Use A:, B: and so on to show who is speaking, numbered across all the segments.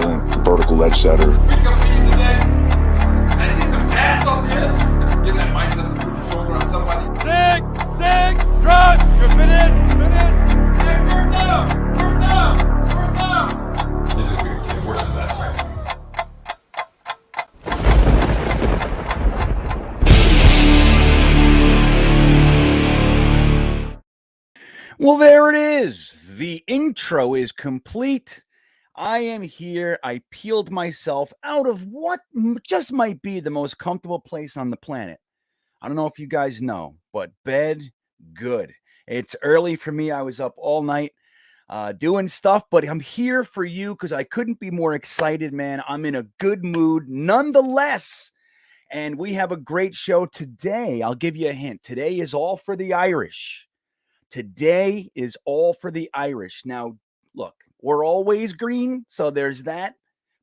A: violent vertical edge setter.
B: We compete today. I see some ass on the edge. Get that mindset to put your shoulder on somebody. Dig, drop. You're finished. Hey, first down. This is a good kid. Worse than that side.
C: Well, there it is. The intro is complete. I am here. I peeled myself out of what just might be the most comfortable place on the planet. I don't know if you guys know, but bed, good. It's early for me. I was up all night doing stuff, but I'm here for you because I couldn't be more excited, man. I'm in a good mood nonetheless. And we have a great show today. I'll give you a hint. Today is all for the Irish. Today is all for the Irish. Now, look, we're always green, so there's that.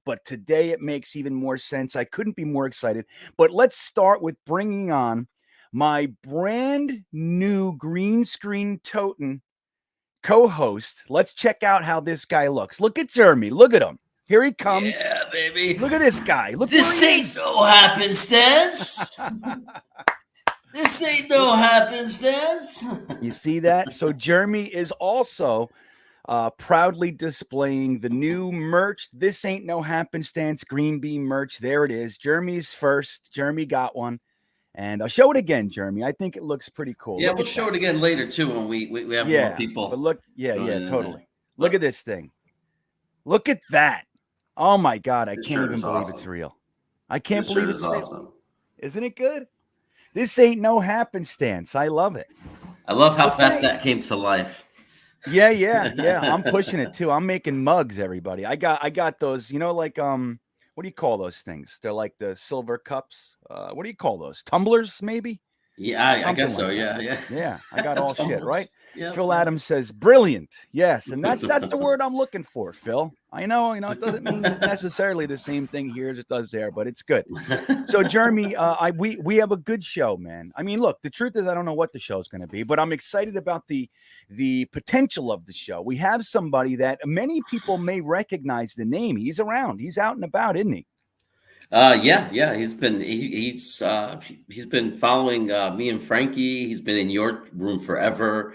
C: But today it makes even more sense. I couldn't be more excited. But let's start with bringing on my brand new green screen toting co-host. Let's check out how this guy looks. Look at Jeremy. Look at him. Here he comes.
D: Yeah, baby.
C: Look at this guy. Look
D: this ain't no happenstance. This ain't no happenstance.
C: You see that? So Jeremy is also proudly displaying the new merch. This ain't no happenstance GreenBean merch. There it is. Jeremy's first. Jeremy got one. And I'll show it again, Jeremy. I think it looks pretty cool.
D: Yeah,
C: look
D: we'll show it again later, too, when we have more people.
C: But look, totally. Look at this thing. Look at that. Oh, my God. I can't even believe it's real. I can't believe it's real. Awesome. Isn't it good? This ain't no happenstance. I love it.
D: I love how fast that came to life.
C: Yeah. I'm pushing it too. I'm making mugs, everybody. I got those, like what do you call those things? They're like the silver cups. What do you call those? Tumblers, maybe?
D: Yeah, I guess so. Yeah.
C: Yeah, I got all shit, right?
D: Yeah.
C: Phil Adams says brilliant. Yes, and that's the word I'm looking for, Phil. I know, it doesn't mean necessarily the same thing here as it does there, but it's good. So, Jeremy, we have a good show, man. I mean, look, the truth is I don't know what the show's going to be, but I'm excited about the potential of the show. We have somebody that many people may recognize the name. He's around. He's out and about, isn't he?
D: Yeah. He's been following me and Frankie. He's been in your room forever.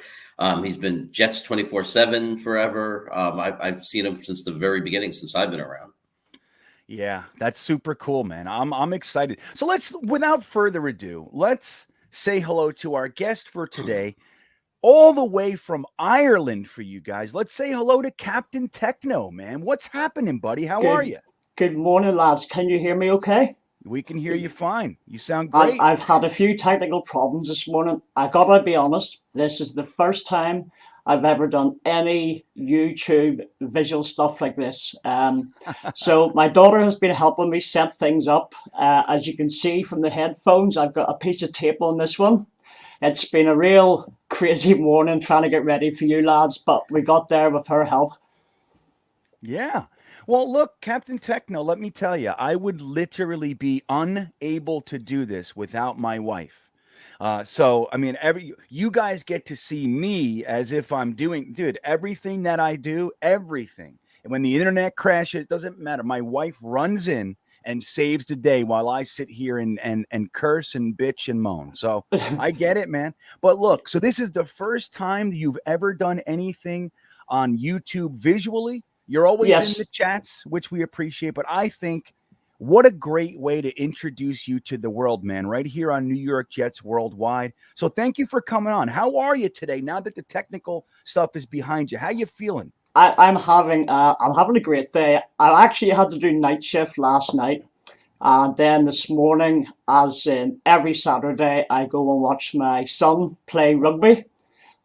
D: He's been Jets 24/7 forever. I've seen him since the very beginning, since I've been around.
C: Yeah, that's super cool, man. I'm excited. So without further ado, let's say hello to our guest for today, all the way from Ireland for you guys. Let's say hello to Kaptain Tekno, man. What's happening, buddy? How are you?
E: Good morning, lads. Can you hear me okay?
C: We can hear you fine. You sound great.
E: I've had a few technical problems this morning. I gotta be honest, this is the first time I've ever done any YouTube visual stuff like this. So my daughter has been helping me set things up. As you can see from the headphones, I've got a piece of tape on this one. It's been a real crazy morning trying to get ready for you lads, but we got there with her help.
C: Yeah. Well, look, Kaptain Tekno, let me tell you, I would literally be unable to do this without my wife. So, I mean, you guys get to see me as if I'm doing, dude, everything that I do, everything. And when the internet crashes, it doesn't matter. My wife runs in and saves the day while I sit here and curse and bitch and moan. So I get it, man. But look, so this is the first time you've ever done anything on YouTube visually. You're always in the chats, which we appreciate. But I think what a great way to introduce you to the world, man, right here on New York Jets Worldwide. So thank you for coming on. How are you today now that the technical stuff is behind you? How you feeling?
E: I'm having a great day. I actually had to do night shift last night. And then this morning, as in every Saturday, I go and watch my son play rugby.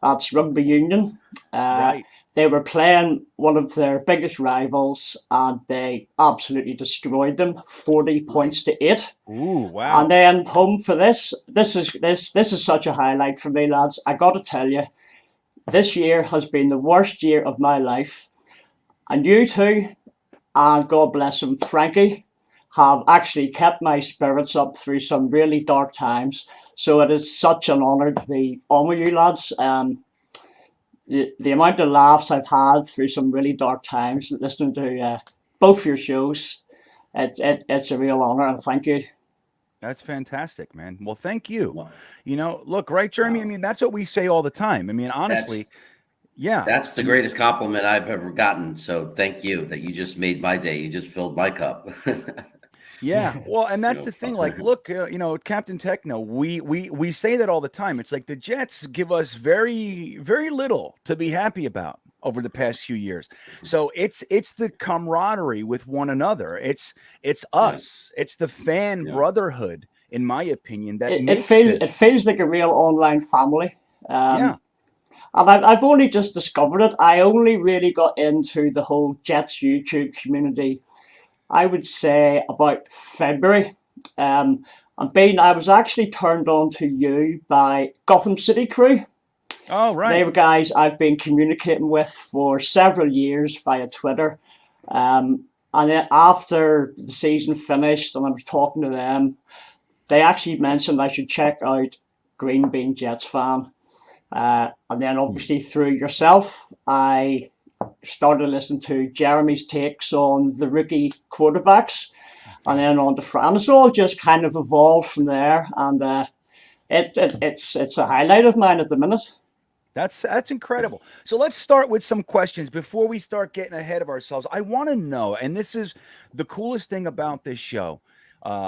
E: That's rugby union.
C: Right.
E: They were playing one of their biggest rivals, and they absolutely destroyed them, 40 points to 8.
C: Ooh, wow!
E: And then home for this. This is such a highlight for me, lads. I got to tell you, this year has been the worst year of my life, and you two, and God bless him, Frankie, have actually kept my spirits up through some really dark times. So it is such an honour to be on with you, lads. The amount of laughs I've had through some really dark times listening to both your shows. It's a real honor, and thank you.
C: That's fantastic, man. Well, thank you.
D: Wow.
C: Look, right, Jeremy? I mean, that's what we say all the time. I mean, honestly,
D: That's the greatest compliment I've ever gotten. So thank you that you just made my day. You just filled my cup.
C: Yeah, well, and that's the thing. Like, look, Kaptain Techno, we say that all the time. It's like the Jets give us very, very little to be happy about over the past few years. So it's the camaraderie with one another. It's us. It's the fan brotherhood, in my opinion. That
E: it feels like a real online family. And I've only just discovered it. I only really got into the whole Jets YouTube community, I would say, about February. I was actually turned on to you by Gotham City Crew.
C: Oh, right.
E: They were guys I've been communicating with for several years via Twitter. And then after the season finished and I was talking to them, they actually mentioned I should check out Greenbeanjetsfan. And then obviously through yourself, I started listening to Jeremy's takes on the rookie quarterbacks, and then on to and it's all just kind of evolved from there. And it's a highlight of mine at the minute.
C: That's incredible. So let's start with some questions before we start getting ahead of ourselves. I want to know, and this is the coolest thing about this show,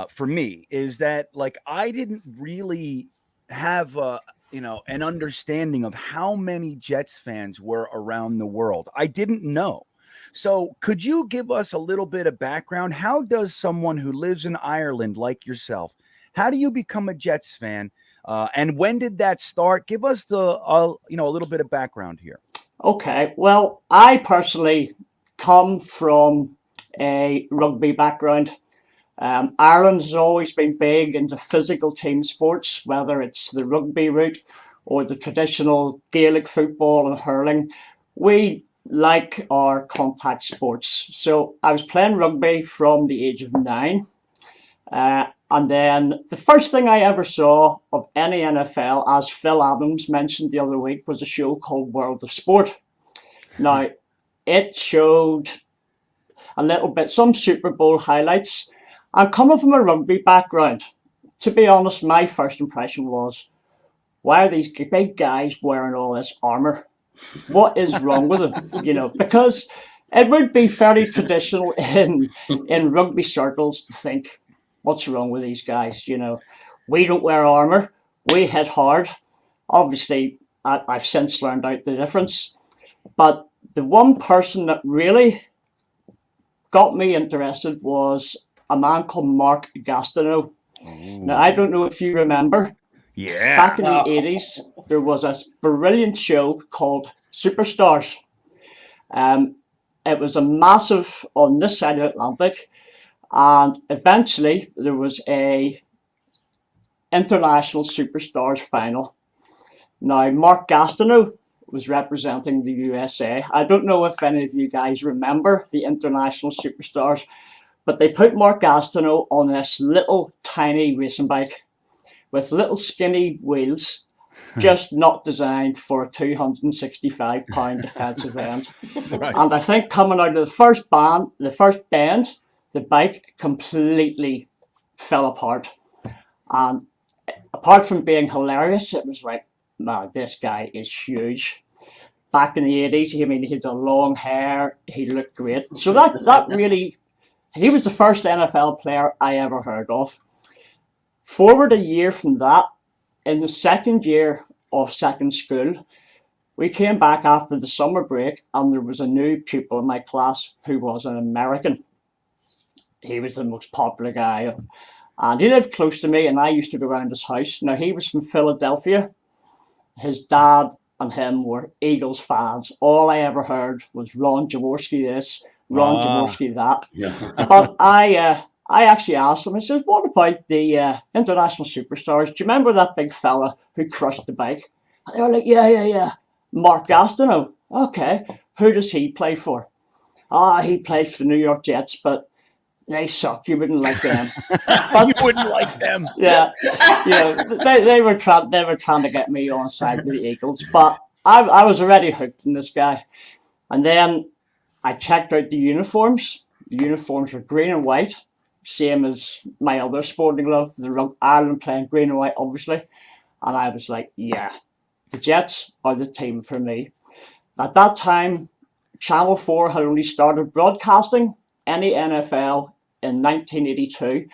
C: for me, is that like I didn't really have an understanding of how many Jets fans were around the world. I didn't know. So could you give us a little bit of background? How does someone who lives in Ireland like yourself, how do you become a Jets fan? And when did that start? Give us a little bit of background here.
E: Okay. Well, I personally come from a rugby background. Ireland has always been big into physical team sports, whether it's the rugby route or the traditional Gaelic football and hurling. We like our contact sports. So I was playing rugby from the age of 9. And then the first thing I ever saw of any NFL, as Phil Adams mentioned the other week, was a show called World of Sport. Now, it showed a little bit, some Super Bowl highlights. I'm coming from a rugby background. To be honest, my first impression was, why are these big guys wearing all this armor? What is wrong with them? Because it would be fairly traditional in rugby circles to think, what's wrong with these guys? We don't wear armor. We hit hard. Obviously, I've since learned out the difference. But the one person that really got me interested was a man called Mark Gastineau. Now, I don't know if you remember.
C: Yeah.
E: Back in the 80s, there was a brilliant show called Superstars. It was a massive on this side of the Atlantic. And eventually, there was a international Superstars final. Now, Mark Gastineau was representing the USA. I don't know if any of you guys remember the international Superstars, but they put Mark Gastineau on this little tiny racing bike with little skinny wheels, just not designed for a 265-pound defensive end. Right. And I think coming out of the first bend, the bike completely fell apart. And apart from being hilarious, it was like, man, this guy is huge. Back in the 80s, he had the long hair, he looked great. So that really, he was the first NFL player I ever heard of. Forward a year from that, in the second year of second school, we came back after the summer break and there was a new pupil in my class who was an American. He was the most popular guy. And he lived close to me and I used to go around his house. Now, he was from Philadelphia. His dad and him were Eagles fans. All I ever heard was Ron Jaworski this, Ron Jaworski that. Yeah. But I actually asked him, I said, what about the international Superstars? Do you remember that big fella who crushed the bike? And they were like, yeah. Mark Gastineau. Okay. Who does he play for? He played for the New York Jets, but they suck. You wouldn't like them.
C: But, you wouldn't like them.
E: Yeah. They were trying to get me on side with the Eagles, but I was already hooked on this guy. And then I checked out the uniforms. The uniforms were green and white, same as my other sporting glove, the Ireland playing green and white, obviously. And I was like, yeah, the Jets are the team for me. At that time, Channel 4 had only started broadcasting any NFL in 1982.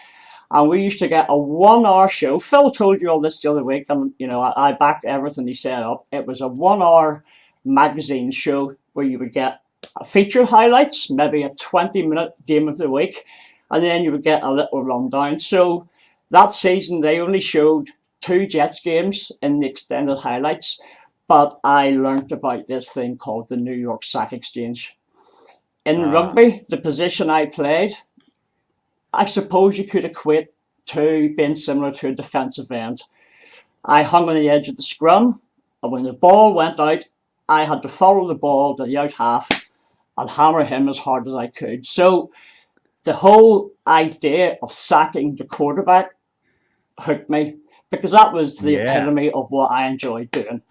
E: And we used to get a 1 hour show. Phil told you all this the other week, and I back everything he set up. It was a 1 hour magazine show where you would get feature highlights, maybe a 20-minute game of the week, and then you would get a little rundown. So that season, they only showed 2 Jets games in the extended highlights, but I learned about this thing called the New York Sack Exchange. In rugby, the position I played, I suppose you could equate to being similar to a defensive end. I hung on the edge of the scrum, and when the ball went out, I had to follow the ball to the out half and hammer him as hard as I could. So the whole idea of sacking the quarterback hooked me, because that was the epitome of what I enjoyed doing.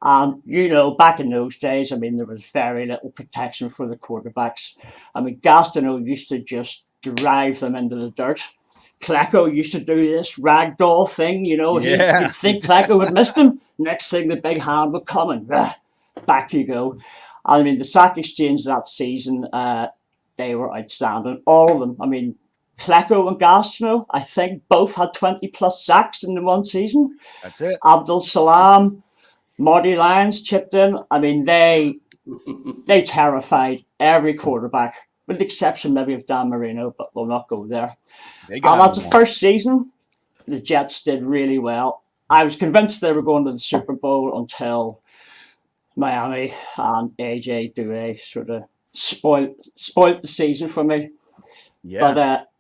E: And, back in those days, there was very little protection for the quarterbacks. Gastineau used to just drive them into the dirt. Tekno used to do this ragdoll thing, You'd think Tekno had missed him. Next thing, the big hand would come and back you go. The sack exchange that season, they were outstanding. All of them. Tekno and Gastineau, I think both had 20 plus sacks in the one season.
C: That's it.
E: Abdul Salam, Marty Lyons chipped in. They terrified every quarterback, with the exception maybe of Dan Marino, but we'll not go there. And that's the first season the Jets did really well. I was convinced they were going to the Super Bowl until Miami and AJ Due sort of spoiled the season for me.
C: Yeah.
E: But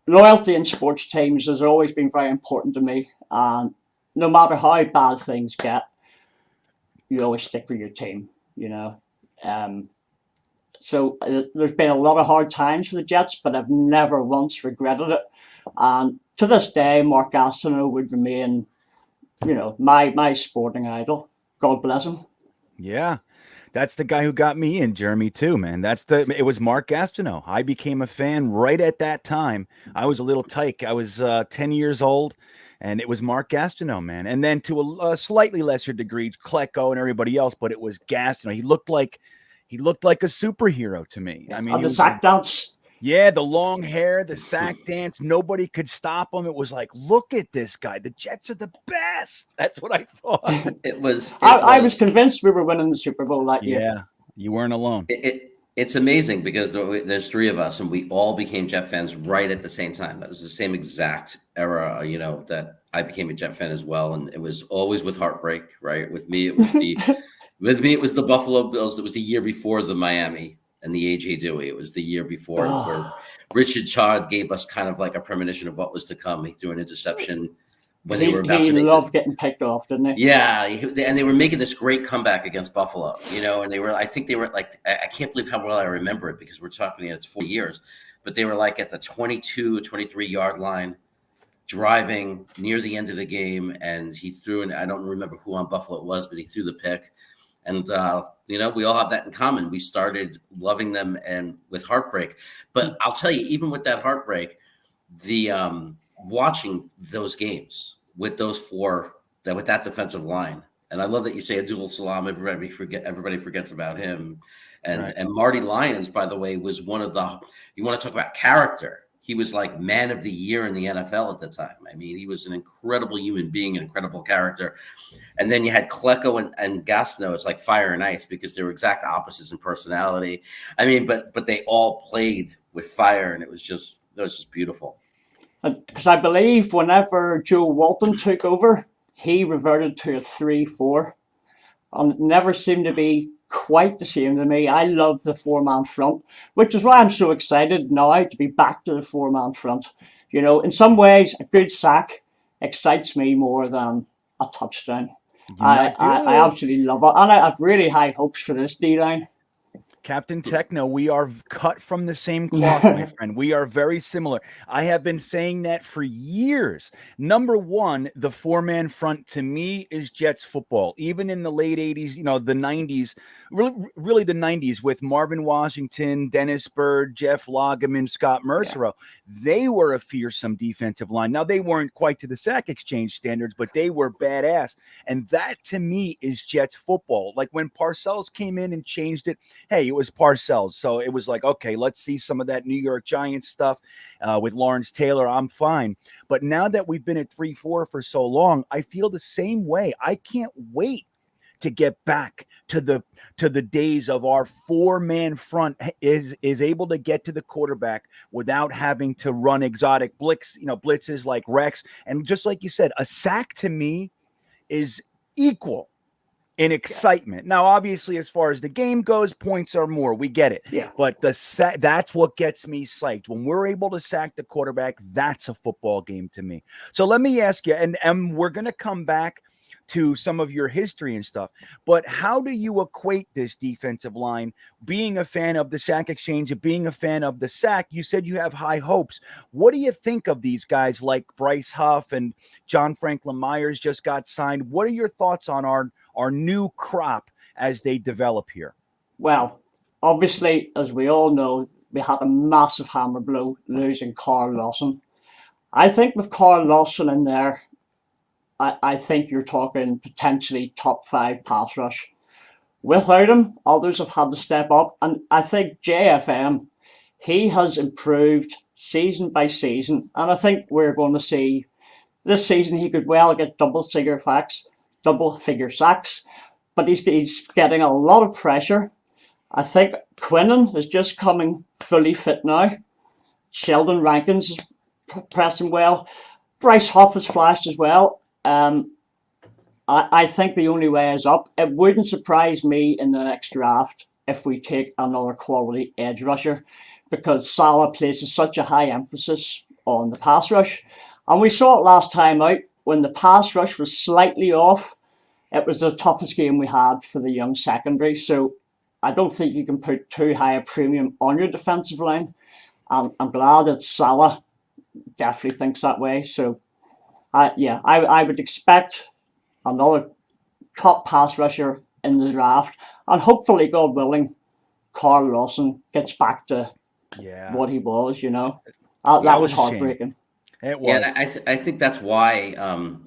E: loyalty in sports teams has always been very important to me. And no matter how bad things get, you always stick with your team, So there's been a lot of hard times for the Jets, but I've never once regretted it. And to this day, Mark Gastineau would remain, my sporting idol. God bless him.
C: Yeah. That's the guy who got me in, Jeremy, too, man. It was Mark Gastineau. I became a fan right at that time. I was a little tyke. I was 10 years old, and it was Mark Gastineau, man. And then to a slightly lesser degree, Tekno and everybody else, but it was Gastineau. He looked like a superhero to me.
E: And the sack dance.
C: Yeah, the long hair, the sack dance. Nobody could stop him. It was like, look at this guy. The Jets are the best. That's what I thought.
E: I was convinced we were winning the Super Bowl that year.
C: Yeah, you weren't alone.
D: It's amazing because there's 3 of us, and we all became Jet fans right at the same time. That was the same exact era, that I became a Jet fan as well, and it was always with heartbreak, right? With me, it was the Buffalo Bills. It was the year before the Miami and the AJ Dewey. It was the year before where Richard Todd gave us kind of like a premonition of what was to come. He threw an interception when they were about to make
E: loved getting picked off, didn't he?
D: Yeah, and they were making this great comeback against Buffalo, and I think they were like, I can't believe how well I remember it, because we're talking, it's 4 years, but they were like at the 22, 23-yard line, driving near the end of the game, and he threw, and I don't remember who on Buffalo it was, but he threw the pick. And, we all have that in common. We started loving them and with heartbreak. But I'll tell you, even with that heartbreak, the watching those games with those 4, with that defensive line. And I love that you say Abdul Salam. Everybody forgets about him. And Marty Lyons, by the way, was one of you want to talk about character. He was like man of the year in the NFL at the time. He was an incredible human being, an incredible character. And then you had Tekno and Gastineau. It's like fire and ice, because they were exact opposites in personality. But they all played with fire, and it was just beautiful.
E: Because I believe whenever Joe Walton took over, he reverted to a 3-4, and it never seemed to be quite the same to me. I love the 4-man front, which is why I'm so excited now to be back to the 4-man front. In some ways, a good sack excites me more than a touchdown. I absolutely love it, and I have really high hopes for this D-line.
C: Kaptain Techno, we are cut from the same cloth, my friend. We are very similar. I have been saying that for years. Number one, the four-man front to me is Jets football. Even in the late 80s, the 90s, really the 90s with Marvin Washington, Dennis Byrd, Jeff Lageman, Scott Mercereau, they were a fearsome defensive line. Now, they weren't quite to the sack exchange standards, but they were badass. And that, to me, is Jets football. Like when Parcells came in and changed it, hey, it was Parcells. So it was like, okay, let's see some of that New York Giants stuff with Lawrence Taylor. I'm fine. But now that we've been at 3-4 for so long, I feel the same way. I can't wait to get back to the days of our four-man front is able to get to the quarterback without having to run exotic blitzes like Rex. And just like you said, a sack to me is equal in excitement. Now, obviously, as far as the game goes, points are more. We get it.
E: Yeah.
C: But that's what gets me psyched. When we're able to sack the quarterback, that's a football game to me. So let me ask you, and we're going to come back to some of your history and stuff, but how do you equate this defensive line, being a fan of the sack exchange and being a fan of the sack? You said you have high hopes. What do you think of these guys like Bryce Huff and John Franklin Myers just got signed? What are your thoughts on our new crop as they develop here?
E: Well, obviously, as we all know, we had a massive hammer blow losing Carl Lawson. I think with Carl Lawson in there, I think you're talking potentially top 5 pass rush. Without him, others have had to step up. And I think JFM, he has improved season by season. And I think we're going to see this season he could well get double figure sacks. But he's getting a lot of pressure. I think Quinnen is just coming fully fit now. Sheldon Rankins is pressing well. Bryce Huff has flashed as well. I think the only way is up. It wouldn't surprise me in the next draft if we take another quality edge rusher, because Salah places such a high emphasis on the pass rush. And we saw it last time out when the pass rush was slightly off. It was the toughest game we had for the young secondary. So I don't think you can put too high a premium on your defensive line. And I'm glad that Salah definitely thinks that way. So I would expect another top pass rusher in the draft, and hopefully, God willing, Carl Lawson gets back to what he was. That was heartbreaking.
C: It was.
D: Yeah, I think that's why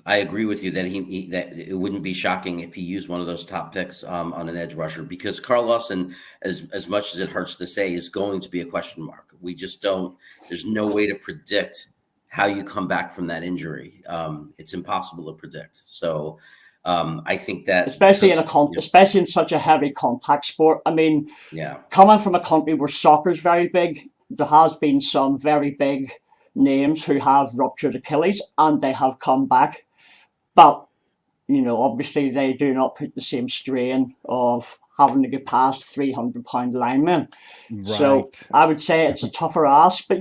D: I agree with you that that it wouldn't be shocking if he used one of those top picks on an edge rusher, because Carl Lawson, as much as it hurts to say, is going to be a question mark. We just don't. There's no way to predict how you come back from that injury. It's impossible to predict. So I think that
E: especially in such a heavy contact sport. I mean, coming from a country where soccer is very big, there has been some very big names who have ruptured Achilles and they have come back. But obviously they do not put the same strain of having to get past 300-pound linemen. Right. So I would say it's a tougher ask. But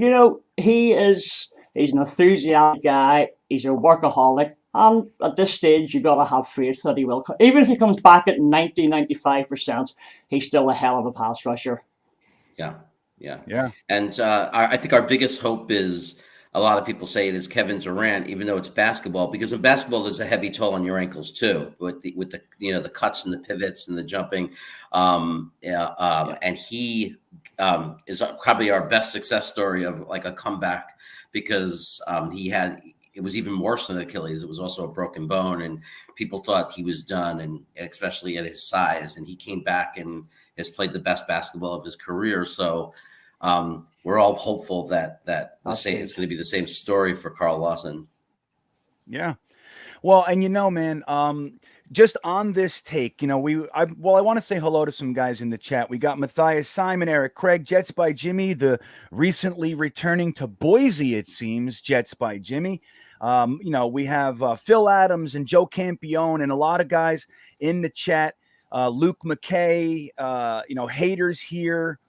E: he's an enthusiastic guy. He's a workaholic. And at this stage, you've got to have faith that he will. Even if he comes back at 90-95%, he's still a hell of a pass rusher.
D: Yeah. And I think our biggest hope is, a lot of people say it is Kevin Durant, even though it's basketball, because in basketball there's a heavy toll on your ankles too, with the the cuts and the pivots and the jumping. And he is probably our best success story of like a comeback, because it was even worse than Achilles. It was also a broken bone, and people thought he was done, and especially at his size. And he came back and has played the best basketball of his career. So we're all hopeful that it's going to be the same story for Carl Lawson.
C: Yeah. Well, and man, just on this take, I want to say hello to some guys in the chat. We got Matthias, Simon, Eric, Craig, Jets by Jimmy, the recently returning to Boise, it seems, Jets by Jimmy. We have Phil Adams and Joe Campione and a lot of guys in the chat. Luke McKay, haters here.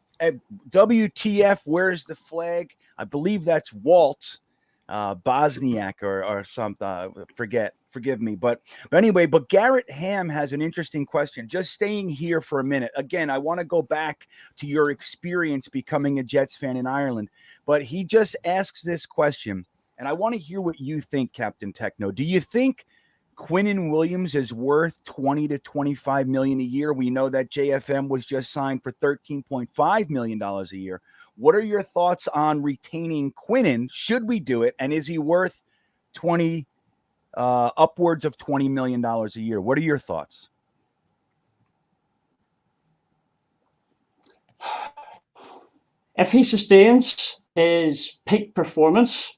C: WTF, where's the flag? I believe that's Walt. Bosniak or something. Forgive me. But anyway, but Garrett Ham has an interesting question. Just staying here for a minute. Again, I want to go back to your experience becoming a Jets fan in Ireland. But he just asks this question, and I want to hear what you think, Kaptain Tekno. Do you think Quinnen Williams is worth 20 to 25 million a year? We know that JFM was just signed for $13.5 million a year. What are your thoughts on retaining Quinnen? Should we do it? And is he worth upwards of $20 million a year? What are your thoughts?
E: If he sustains his peak performance,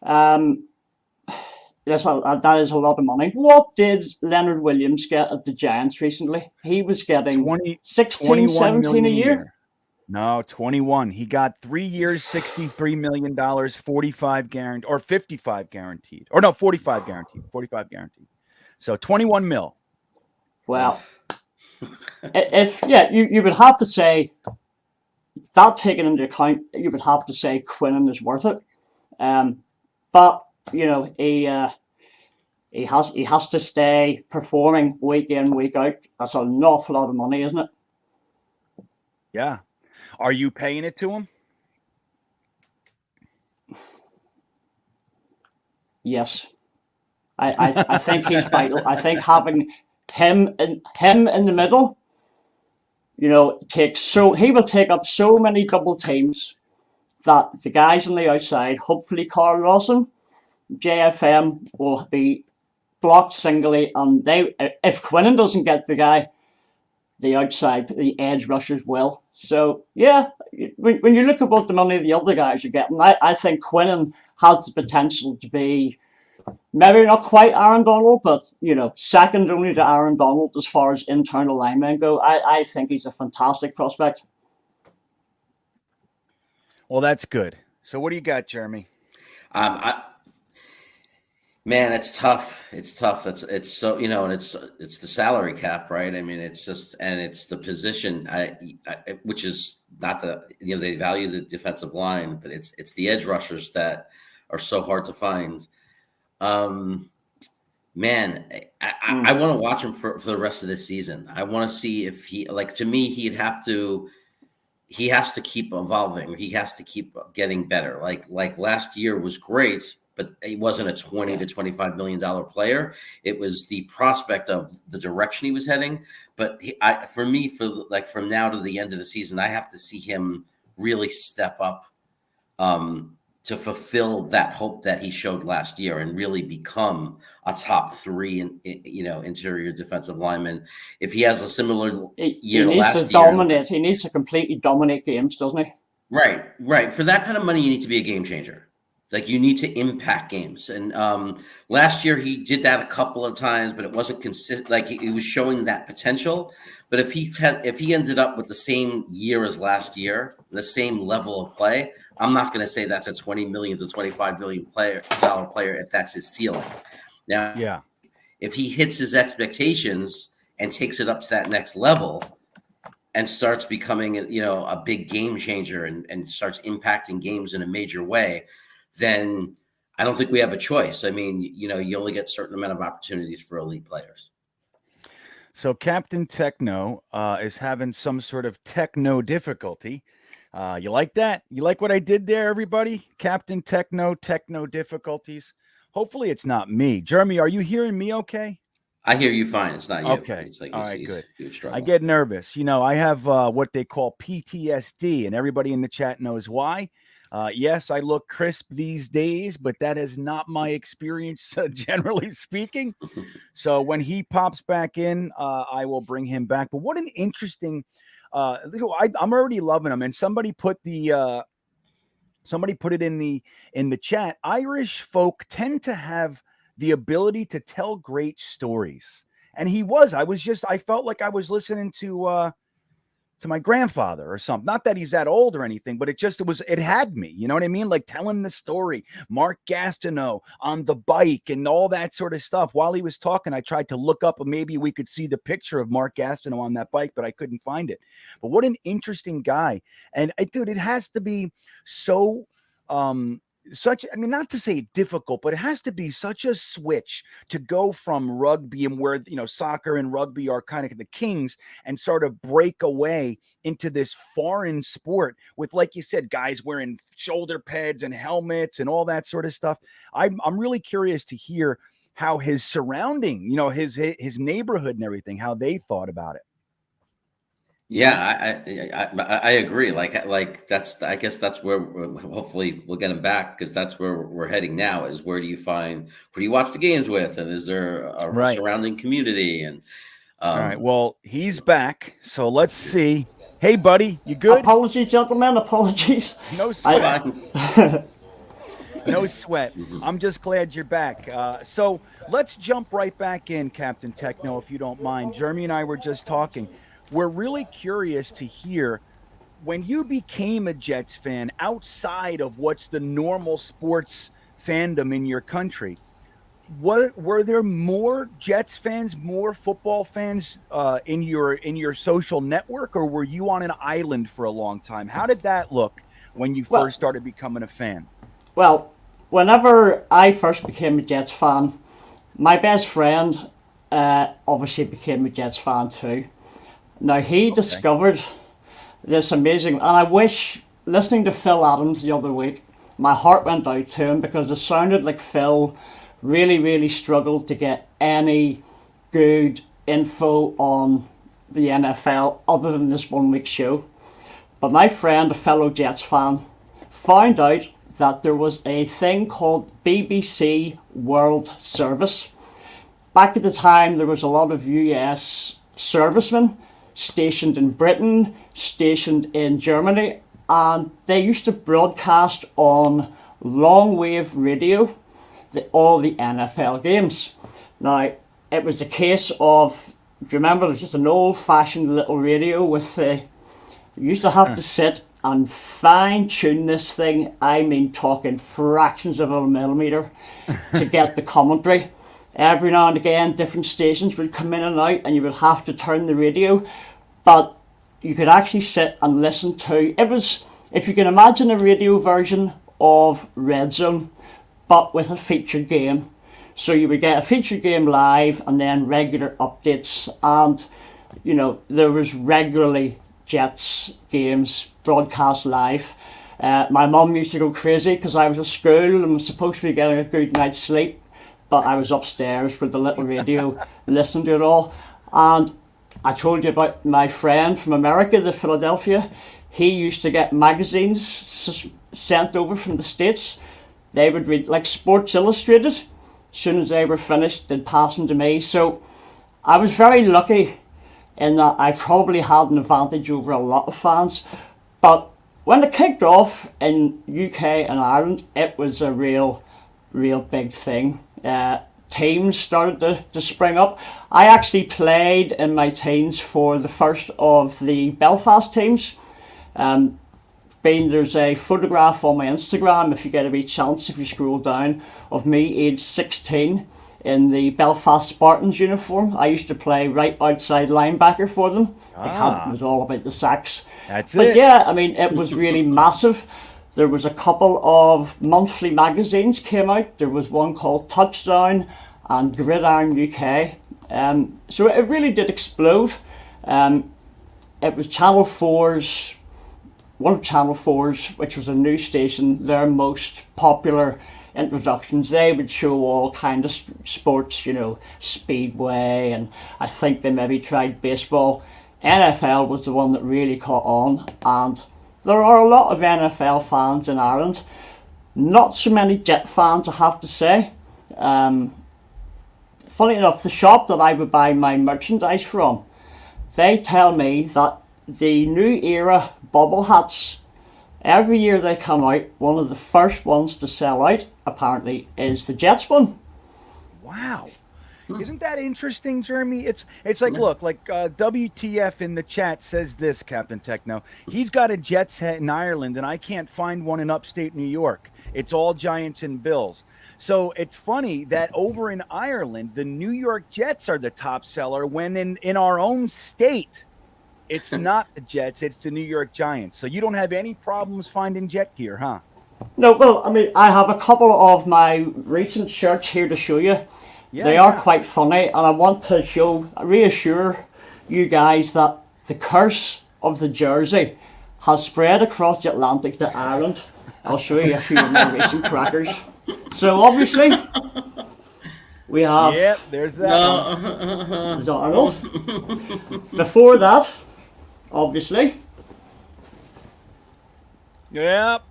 E: that is a lot of money. What did Leonard Williams get at the Giants recently? He was getting 16, 17 a year.
C: No, 21. He got 3 years, $63 million, 45 guaranteed, or 55 guaranteed. Or no, 45 guaranteed. 45 guaranteed. So 21 mil.
E: Well, you would have to say, that taken into account, you would have to say Quinnen is worth it. But you know, he has to stay performing week in, week out. That's an awful lot of money, isn't it?
C: Yeah. Are you paying it to him?
E: Yes. I think he's vital. I think having him in the middle, you know, he will take up so many double teams that the guys on the outside, hopefully Carl Lawson, JFM, will be blocked singly, and if Quinnen doesn't get the guy, the outside, the edge rushers will. So yeah, when you look at what the money the other guys are getting, I think Quinnen has the potential to be maybe not quite Aaron Donald, but you know, second only to Aaron Donald as far as internal linemen go. I think he's a fantastic prospect.
C: Well, that's good. So what do you got, Jeremy?
D: Man, it's tough. It's tough. It's so, you know, and it's the salary cap, right? I mean, it's just, and it's the position, which is not they value the defensive line, but it's the edge rushers that are so hard to find. Man, I want to watch him for the rest of this season. I want to see if to me, he has to keep evolving. He has to keep getting better. Like last year was great, but he wasn't a $20 to $25 million player. It was the prospect of the direction he was heading. But from now to the end of the season, I have to see him really step up to fulfill that hope that he showed last year and really become a top 3 interior defensive lineman. If he has a similar year to last year,
E: he needs to completely dominate games, doesn't he?
D: Right. For that kind of money, you need to be a game changer. Like, you need to impact games. And last year he did that a couple of times, but it wasn't consistent. Like, he was showing that potential. But if he ended up with the same year as last year, the same level of play, I'm not going to say that's a $20 million to $25 million player if that's his ceiling. Now,
C: yeah,
D: if he hits his expectations and takes it up to that next level and starts becoming a big game changer and starts impacting games in a major way, then I don't think we have a choice. I mean, you only get a certain amount of opportunities for elite players.
C: So Kaptain Tekno is having some sort of techno difficulty. You like that? You like what I did there, everybody? Kaptain Tekno, techno difficulties. Hopefully it's not me. Jeremy, are you hearing me okay?
D: I hear you fine. It's not you.
C: Okay.
D: It's like
C: all right, good.
D: I
C: get nervous. I have what they call PTSD, and everybody in the chat knows why. Yes, I look crisp these days, but that is not my experience, generally speaking. So when he pops back in, I will bring him back. But what an interesting, I'm already loving him. And somebody put it in the chat. Irish folk tend to have the ability to tell great stories. And I felt like I was listening to my grandfather or something. Not that he's that old or anything, but it had me, you know what I mean? Like telling the story, Mark Gastineau on the bike and all that sort of stuff. While he was talking, I tried to look up and maybe we could see the picture of Mark Gastineau on that bike, but I couldn't find it. But what an interesting guy. And dude, it has to be so such, I mean, not to say difficult, but it has to be such a switch to go from rugby and where, soccer and rugby are kind of the kings and sort of break away into this foreign sport with, like you said, guys wearing shoulder pads and helmets and all that sort of stuff. I'm really curious to hear how his surrounding, his neighborhood and everything, how they thought about it.
D: Yeah, I agree. Like that's, I guess that's where hopefully we'll get him back, because that's where we're heading now. Is where do you watch the games with, and is there a surrounding community? And
C: all right, well, he's back, so let's see. Hey, buddy, you good?
E: Apologies, gentlemen. Apologies.
C: No sweat. No sweat. I'm just glad you're back. So let's jump right back in, Kaptain Tekno, if you don't mind. Jeremy and I were just talking. We're really curious to hear, when you became a Jets fan outside of what's the normal sports fandom in your country, were there more Jets fans, more football fans in your social network, or were you on an island for a long time? How did that look when you first started becoming a fan?
E: Well, whenever I first became a Jets fan, my best friend obviously became a Jets fan too. Now, he discovered this amazing, and I wish, listening to Phil Adams the other week, my heart went out to him, because it sounded like Phil really, really struggled to get any good info on the NFL other than this 1 week show. But my friend, a fellow Jets fan, found out that there was a thing called BBC World Service. Back at the time, there was a lot of US servicemen stationed in Britain, stationed in Germany, and they used to broadcast on long wave radio all the NFL games. Now, it was a case of, do you remember, there's just an old-fashioned little radio with you used to have to sit and fine-tune this thing, I mean talking fractions of a millimeter, to get the commentary. Every now and again, different stations would come in and out, and you would have to turn the radio. But you could actually sit and listen to, it was, if you can imagine, a radio version of Red Zone, but with a featured game. So you would get a featured game live, and then regular updates. And, there was regularly Jets games broadcast live. My mum used to go crazy because I was at school and was supposed to be getting a good night's sleep, but I was upstairs with the little radio listening to it all. And I told you about my friend from America, the Philadelphia. He used to get magazines sent over from the States. They would read, like Sports Illustrated. As soon as they were finished, they'd pass them to me. So I was very lucky in that I probably had an advantage over a lot of fans. But when it kicked off in UK and Ireland, it was a real big thing. Teams started to spring up. I actually played in my teens for the first of the Belfast teams. There's a photograph on my Instagram, if you get a wee chance, if you scroll down, of me aged 16 in the Belfast Spartans uniform. I used to play right outside linebacker for them. It was all about the sacks. But yeah, I mean, it was really massive. There was a couple of monthly magazines came out. There was one called Touchdown and Gridiron UK. So it really did explode. It was Channel 4's, one of Channel 4's, which was a news station, their most popular introductions. They would show all kind of sports, speedway, and I think they maybe tried baseball. NFL was the one that really caught on, and there are a lot of NFL fans in Ireland. Not so many Jet fans, I have to say. Funny enough, the shop that I would buy my merchandise from, they tell me that the new era bubble hats, every year they come out, one of the first ones to sell out, apparently, is the Jets one.
C: Wow. Isn't that interesting, Jeremy? It's like, look, like WTF in the chat says this, Kaptain Tekno. He's got a Jets hat in Ireland, and I can't find one in upstate New York. It's all Giants and Bills. So it's funny that over in Ireland, the New York Jets are the top seller, when in our own state, it's not the Jets, it's the New York Giants. So you don't have any problems finding Jet gear, huh?
E: No, well, I mean, I have a couple of my recent shirts here to show you.
C: Yeah,
E: They are quite funny, and I want to reassure you guys that the curse of the jersey has spread across the Atlantic to Ireland. I'll show you a few of my recent crackers. So obviously, we have
C: Yep, there's that one.
E: there's Arnold. Before that, obviously,
C: Yep,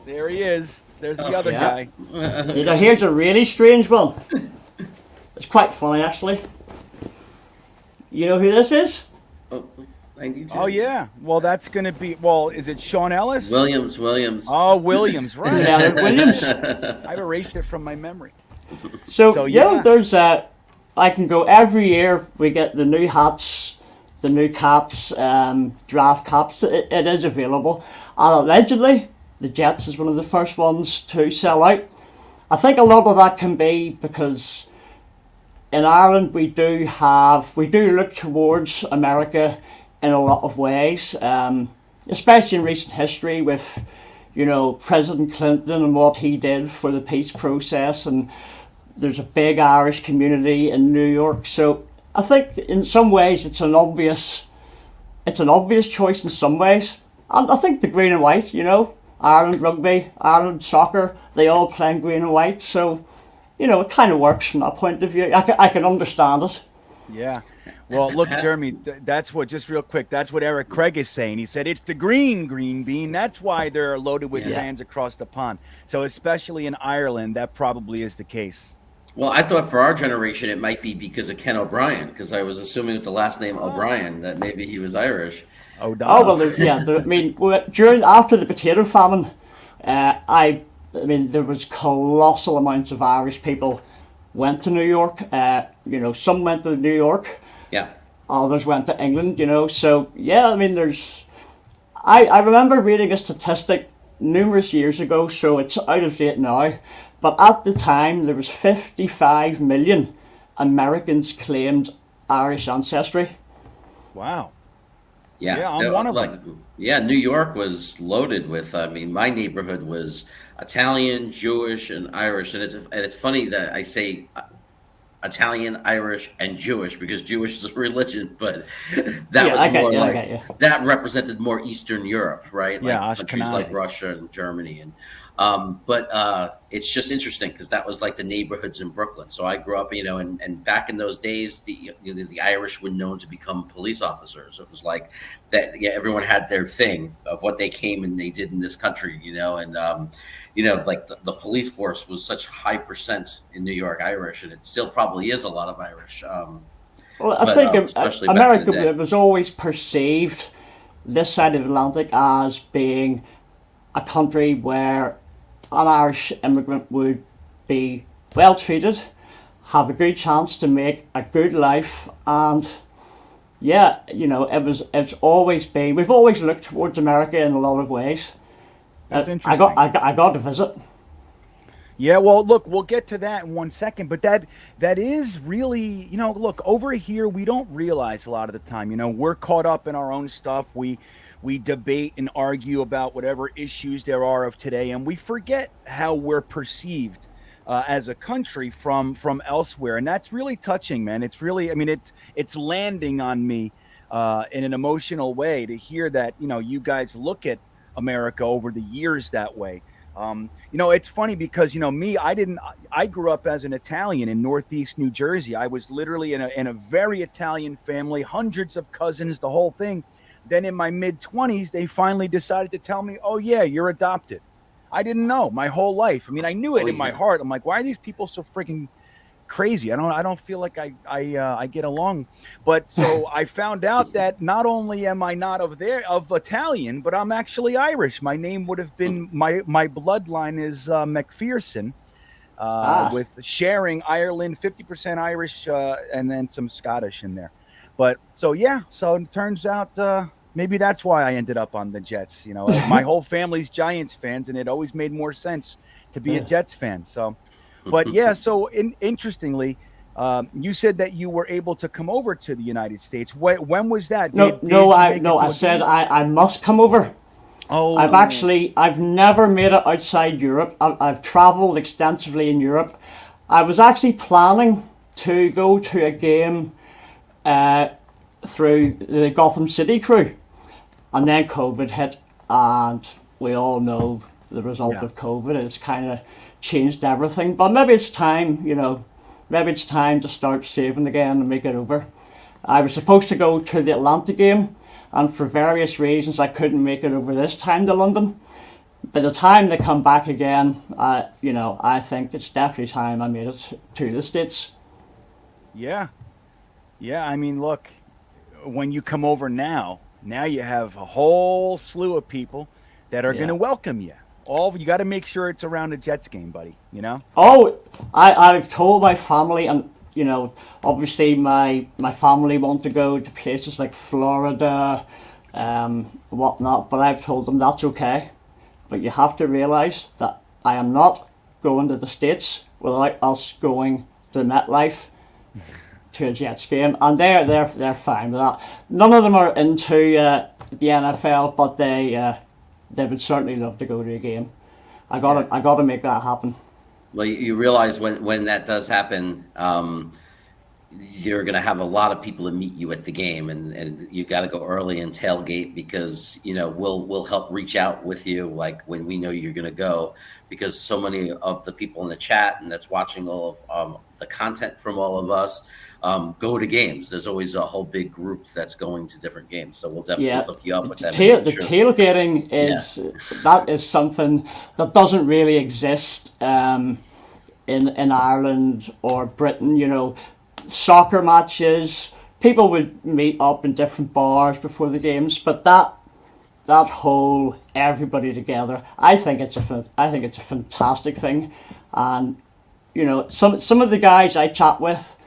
C: there he is. There's the other
E: yeah.
C: guy.
E: now here's a really strange one. It's quite funny, actually. You know who this is?
D: Oh, I need to.
C: Oh yeah. Well, that's gonna be. Well, is it Sean Ellis?
D: Williams.
C: Oh, Williams, right?
E: Leonard Williams.
C: I've erased it from my memory.
E: So
C: yeah.
E: yeah, there's I can go every year. We get the new hats, the new caps, draft caps. It is available, and allegedly the Jets is one of the first ones to sell out. I think a lot of that can be because in Ireland we do look towards America in a lot of ways, especially in recent history with, President Clinton and what he did for the peace process, and there's a big Irish community in New York. So I think in some ways it's an obvious choice in some ways. And I think the green and white, Ireland rugby, Ireland soccer, they all play in green and white. So, it kind of works from that point of view. I can understand it.
C: Yeah. Well, look, Jeremy, that's what, just real quick, that's what Eric Craig is saying. He said it's the green bean. That's why they're loaded with fans across the pond. So especially in Ireland, that probably is the case.
D: Well, I thought for our generation it might be because of Ken O'Brien, because I was assuming with the last name O'Brien that maybe he was Irish.
E: Oh well, after the potato famine, there was colossal amounts of Irish people went to New York. Some went to New York.
D: Yeah.
E: Others went to England. So yeah, I remember reading a statistic numerous years ago, so it's out of date now. But at the time, there was 55 million Americans claimed Irish ancestry.
C: Wow.
D: Yeah,
C: I'm one of them.
D: Yeah, New York was loaded with. My neighborhood was Italian, Jewish, and Irish, and it's funny that I say Italian, Irish, and Jewish because Jewish is a religion, but that represented more Eastern Europe, right? Like countries like Russia and Germany, and but it's just interesting because that was like the neighborhoods in Brooklyn. So I grew up, and back in those days, the Irish were known to become police officers. It was like that. Yeah, everyone had their thing of what they came and they did in this country, and like the police force was such a high percent in New York Irish, and it still probably is a lot of Irish.
E: Well, I think America was always perceived this side of the Atlantic as being a country where an Irish immigrant would be well treated, have a good chance to make a good life, and it's always been, we've always looked towards America in a lot of ways.
C: That's interesting.
E: I got to visit.
C: Yeah, well, look, we'll get to that in 1 second, but that is really, look, over here, we don't realize a lot of the time, we're caught up in our own stuff. We debate and argue about whatever issues there are of today, and we forget how we're perceived as a country from elsewhere, and that's really touching, man. It's really, it's landing on me in an emotional way to hear that, you guys look at America over the years that way. It's funny because, I grew up as an Italian in Northeast New Jersey. I was literally in a very Italian family, hundreds of cousins, the whole thing. Then in my mid-20s, they finally decided to tell me, oh, yeah, you're adopted. I didn't know my whole life. I knew it in my heart. I'm like, why are these people so freaking crazy? I don't feel like I get along. But so I found out that not only am I not of Italian, but I'm actually Irish. My name would have been, my bloodline is McPherson, with sharing Ireland, 50% Irish, and then some Scottish in there. But so it turns out maybe that's why I ended up on the Jets. My whole family's Giants fans, and it always made more sense to be a Jets fan. So, but interestingly, you said that you were able to come over to the United States. When was that?
E: I said I must come over.
C: Oh,
E: I've never made it outside Europe. I've traveled extensively in Europe. I was actually planning to go to a game through the Gotham City crew, and then COVID hit, and we all know the result of COVID. It's kind of changed everything. But maybe it's time, maybe it's time to start saving again and make it over. I was supposed to go to the Atlanta game, and for various reasons I couldn't make it over this time to London. By the time they come back again, I think it's definitely time I made it to the States.
C: yeah. Yeah, I mean, look, when you come over now you have a whole slew of people that are going to welcome you. You got to make sure it's around a Jets game, buddy,
E: Oh, I've told my family, and obviously my family want to go to places like Florida, whatnot, but I've told them that's okay. But you have to realise that I am not going to the States without us going to MetLife to a Jets game, and they're fine with that. None of them are into the NFL, but they would certainly love to go to a game. I gotta make that happen.
D: Well, you realize when that does happen, you're going to have a lot of people to meet you at the game, and you got to go early and tailgate, because we'll help reach out with you, like when we know you're going to go, because so many of the people in the chat and that's watching all of the content from all of us go to games. There's always a whole big group that's going to different games, so we'll definitely hook you up with them.
E: The tailgating that is something that doesn't really exist in Ireland or Britain. Soccer matches, people would meet up in different bars before the games, but that whole everybody together, I think it's a fantastic thing. And some of the guys I chat with,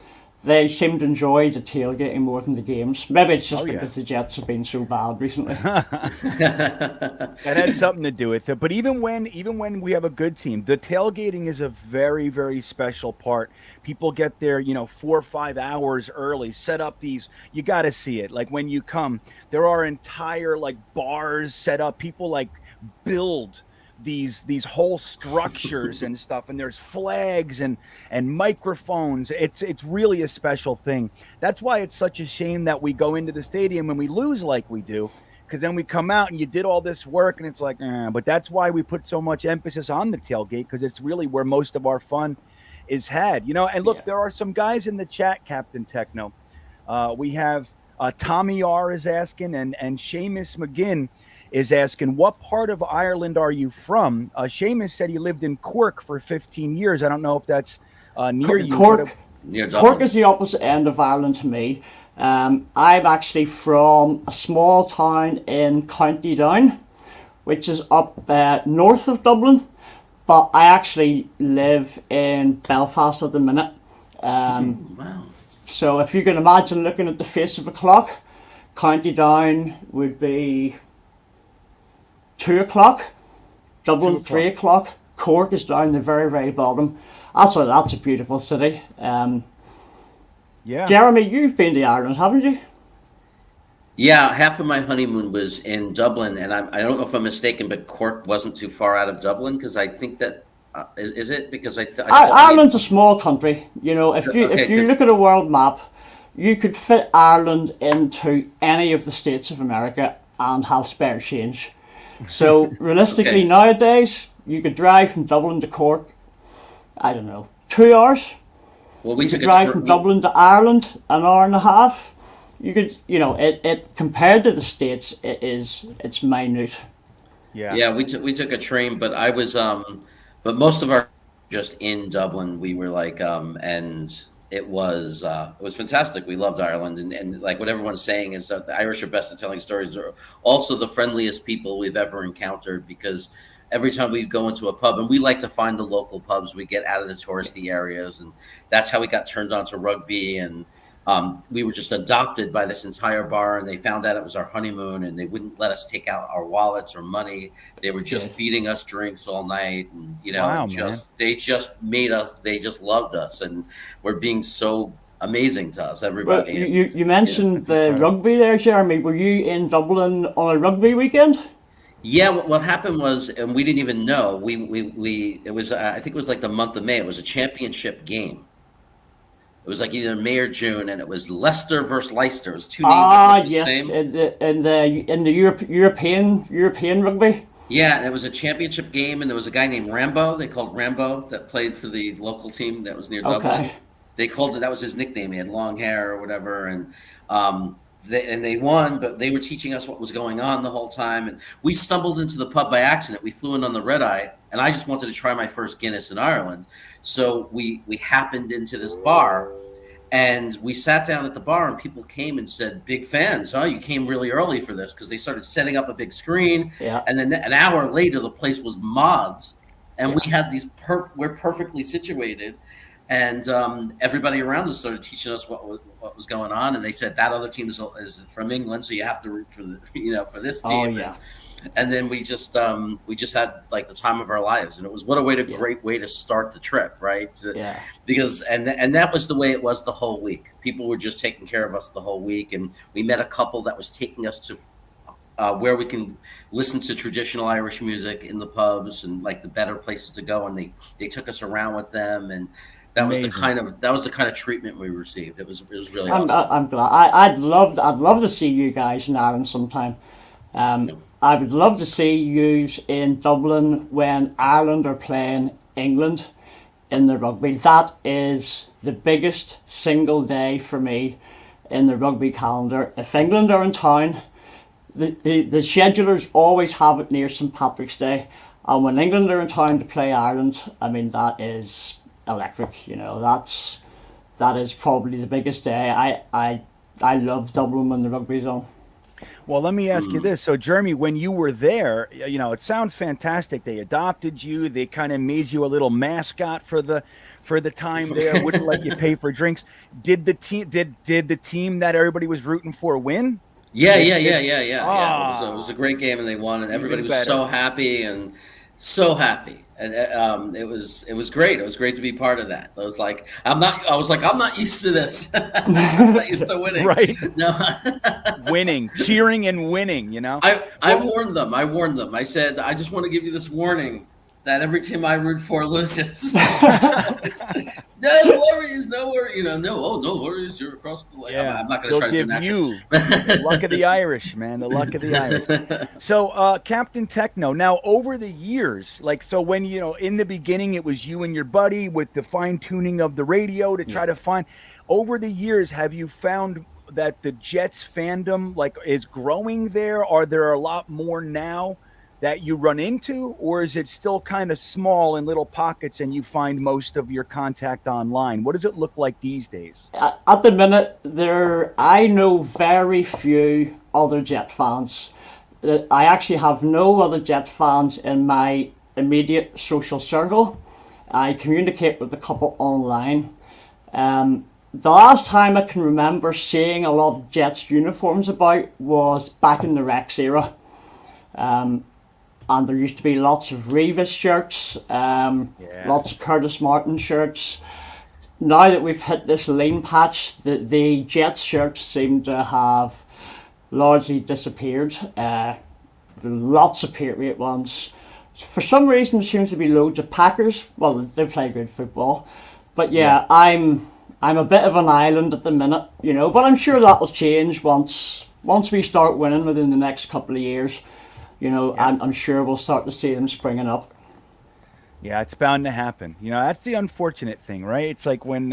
E: they seem to enjoy the tailgating more than the games. Maybe it's just because the Jets have been so bad recently.
C: That has something to do with it. But even when we have a good team, the tailgating is a very, very special part. People get there, 4 or 5 hours early, set up these. You got to see it. Like when you come, there are entire bars set up. People build these whole structures and stuff, and there's flags and microphones. It's really a special thing. That's why it's such a shame that we go into the stadium and we lose like we do, because then we come out and you did all this work and it's like, but that's why we put so much emphasis on the tailgate, because it's really where most of our fun is had. And look, there are some guys in the chat, Captain Techno. We have Tommy R is asking, and Seamus McGinn is asking, what part of Ireland are you from? Seamus said he lived in Cork for 15 years. I don't know if that's near you.
E: Cork is the opposite end of Ireland to me. I'm actually from a small town in County Down, which is up north of Dublin, but I actually live in Belfast at the minute.
D: Wow.
E: So if you can imagine looking at the face of a clock, County Down would be 2 o'clock, Dublin 3 o'clock, Cork is down the very, very bottom. That's a beautiful city. Jeremy, you've been to Ireland, haven't you?
D: Yeah, half of my honeymoon was in Dublin, and I don't know if I'm mistaken, but Cork wasn't too far out of Dublin, because I think that is it, because
E: Ireland's a small country. If you look at a world map, you could fit Ireland into any of the states of America and have spare change. So realistically, nowadays you could drive from Dublin to Cork, I don't know, 2 hours.
D: Well, we took a
E: drive from Dublin to Ireland, an hour and a half. You could, it compared to the States, it's minute.
D: Yeah, we took a train, but I was but most of our just in Dublin. We were and it was fantastic. We loved Ireland, and like what everyone's saying is that the Irish are best at telling stories. They're also the friendliest people we've ever encountered, because every time we go into a pub, and we like to find the local pubs, we get out of the touristy areas, and that's how we got turned on to rugby. And we were just adopted by this entire bar, and they found out it was our honeymoon, and they wouldn't let us take out our wallets or money. They were just feeding us drinks all night, and they just made us. They just loved us, and were being so amazing to us, everybody.
E: Well, you mentioned the rugby there, Jeremy. Were you in Dublin on a rugby weekend?
D: Yeah, what happened was, and we didn't even know. We it was I think it was like the month of May. It was a championship game. It was like either May or June, and it was Leicester versus Leicester. It was two names that
E: Ah,
D: looked the
E: yes,
D: same.
E: in the European rugby.
D: Yeah, and it was a championship game, and there was a guy named Rambo. They called Rambo that played for the local team that was near
E: Okay.
D: Dublin. They called it, that was his nickname. He had long hair or whatever, and they won, but they were teaching us what was going on the whole time. And we stumbled into the pub by accident. We flew in on the red eye, and I just wanted to try my first Guinness in Ireland. So we happened into this bar, and we sat down at the bar, and people came and said, "Big fans, huh? You came really early for this," because they started setting up a big screen.
E: Yeah.
D: And then an hour later, the place was mods, and we had these. We're perfectly situated, and everybody around us started teaching us what was going on. And they said that other team is from England, so you have to root for for this team.
E: Oh yeah.
D: And then we just had like the time of our lives, and it was what a great way to start the trip, right?
E: Yeah.
D: Because and that was the way it was the whole week. People were just taking care of us the whole week, and we met a couple that was taking us to where we can listen to traditional Irish music in the pubs and like the better places to go, and they took us around with them, and that was the kind of treatment we received. It was really awesome.
E: I'm glad. I'd love to see you guys in Ireland sometime. I would love to see you in Dublin when Ireland are playing England in the rugby. That is the biggest single day for me in the rugby calendar. If England are in town, the schedulers always have it near St. Patrick's Day. And when England are in town to play Ireland, I mean, that is electric. You know, that is probably the biggest day. I love Dublin when the rugby's on.
C: Well, let me ask you this. So, Jeremy, when you were there, you know, it sounds fantastic. They adopted you. They kind of made you a little mascot for the time there. Wouldn't let you pay for drinks. Did the team that everybody was rooting for win?
D: Yeah.
C: Ah.
D: It was a great game, and they won, and everybody was
C: better.
D: so happy. And it was great. It was great to be part of that. I was like, I'm not used to this. I'm not used to winning.
C: Right.
D: No.
C: Winning, cheering and winning, you know?
D: I warned them. I said, I just want to give you this warning that every team I root for loses. No worries. No, no worries. You're across the lake.
C: Yeah,
D: I'm not going to try to do an
C: you
D: accent.
C: the luck of the Irish, man. The luck of the Irish. So, Kaptain Tekno. Now, over the years, like, so when in the beginning, it was you and your buddy with the fine tuning of the radio to try to find. Over the years, have you found that the Jets fandom is growing there? Are there a lot more now that you run into, or is it still kind of small in little pockets and you find most of your contact online? What does it look like these days?
E: At the minute, I know very few other Jet fans. I actually have no other Jet fans in my immediate social circle. I communicate with a couple online. The last time I can remember seeing a lot of Jets uniforms about was back in the Rex era. And there used to be lots of Revis shirts, lots of Curtis Martin shirts. Now that we've hit this lean patch, the Jets shirts seem to have largely disappeared. Lots of Patriot ones. For some reason, there seems to be loads of Packers. Well, they play good football. But yeah. I'm a bit of an island at the minute, but I'm sure that will change once we start winning within the next couple of years. I'm sure we'll start to see them springing up.
C: Yeah, it's bound to happen. That's the unfortunate thing, right? It's like when,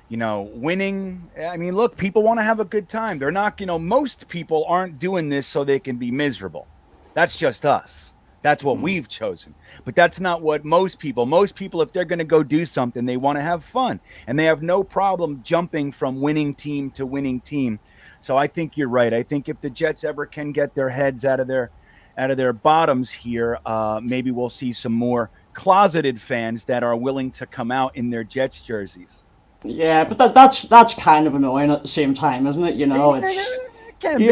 C: winning. I mean, look, people want to have a good time. They're not, most people aren't doing this so they can be miserable. That's just us. That's what we've chosen. But that's not what most people, if they're going to go do something, they want to have fun. And they have no problem jumping from winning team to winning team. So I think you're right. I think if the Jets ever can get their heads out of their bottoms here, maybe we'll see some more closeted fans that are willing to come out in their Jets jerseys.
E: Yeah, but that's kind of annoying at the same time, isn't it? You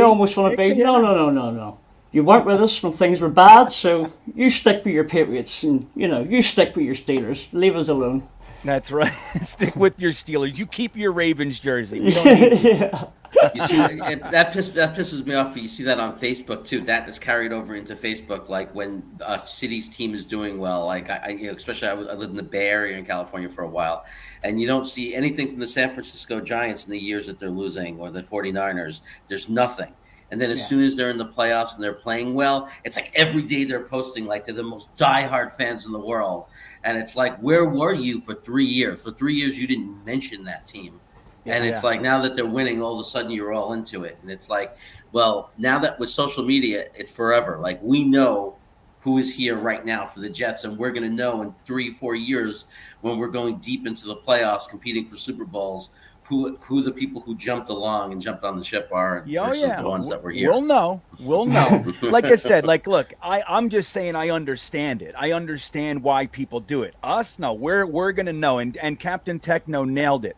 E: almost want to be, no. You weren't with us when things were bad, so you stick with your Patriots and, you stick with your Steelers. Leave us alone.
C: That's right. Stick with your Steelers. You keep your Ravens jersey. We don't need
D: You see, that pisses me off. You see that on Facebook too. That is carried over into Facebook. Like when a city's team is doing well, like especially I lived in the Bay Area in California for a while, and you don't see anything from the San Francisco Giants in the years that they're losing, or the 49ers. There's nothing. And then as soon as they're in the playoffs and they're playing well, it's like every day they're posting like they're the most diehard fans in the world. And it's like, where were you for 3 years? For 3 years, you didn't mention that team. And it's like now that they're winning, all of a sudden you're all into it. And it's like, well, now that with social media, it's forever. Like we know who is here right now for the Jets, and we're going to know in 3-4 years when we're going deep into the playoffs, competing for Super Bowls, who the people who jumped along and jumped on the ship are versus the ones that were here.
C: We'll know. Like I said, like, look, I'm just saying I understand it. I understand why people do it. Us, no, we're going to know. And Kaptain Tekno nailed it.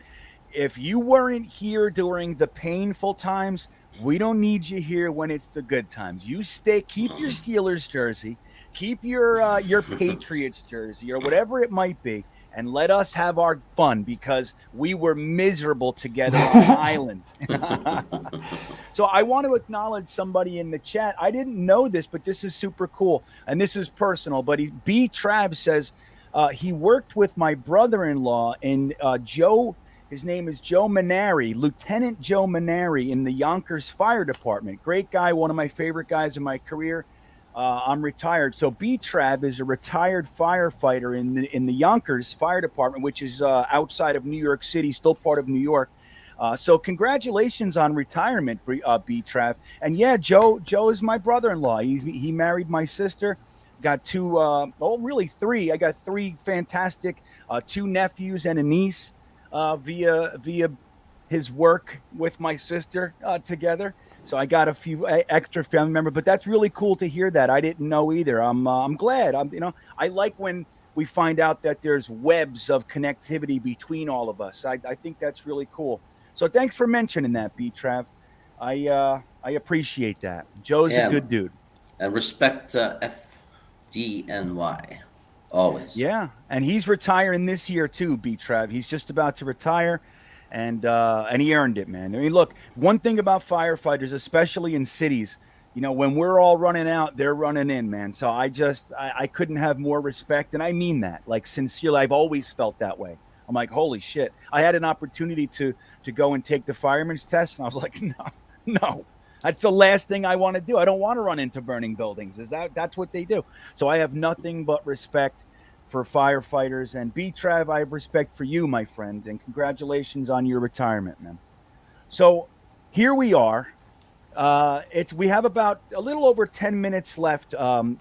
C: If you weren't here during the painful times, we don't need you here when it's the good times. You keep your Steelers jersey, keep your Patriots jersey, or whatever it might be, and let us have our fun, because we were miserable together on an island. So I want to acknowledge somebody in the chat. I didn't know this, but this is super cool, and this is personal. But B. Trav says he worked with my brother-in-law and Joe. His name is Joe Manari, Lieutenant Joe Manari in the Yonkers Fire Department. Great guy, one of my favorite guys in my career. I'm retired. So B-Trav is a retired firefighter in the Yonkers Fire Department, which is outside of New York City, still part of New York. So congratulations on retirement, B-Trav. And yeah, Joe is my brother-in-law. He married my sister. Got three. I got three fantastic, 2 nephews and a niece. Via his work with my sister together. So I got a few extra family members, but that's really cool to hear that. I didn't know either. I'm glad. I like when we find out that there's webs of connectivity between all of us. I think that's really cool. So thanks for mentioning that, B-Trav. I appreciate that. Joe's a good dude.
D: And respect FDNY. Always.
C: Yeah, and he's retiring this year too, B-Trav. He's just about to retire, and he earned it, man. I mean, look, one thing about firefighters, especially in cities, when we're all running out, they're running in, man. So I couldn't have more respect, and I mean that, like, sincerely. I've always felt that way. I'm like, holy shit. I had an opportunity to go and take the fireman's test, and I was like, no. That's the last thing I want to do. I don't want to run into burning buildings. That's what they do. So I have nothing but respect for firefighters. And B-Trav, I have respect for you, my friend. And congratulations on your retirement, man. So here we are. We have about a little over 10 minutes left, Kaptain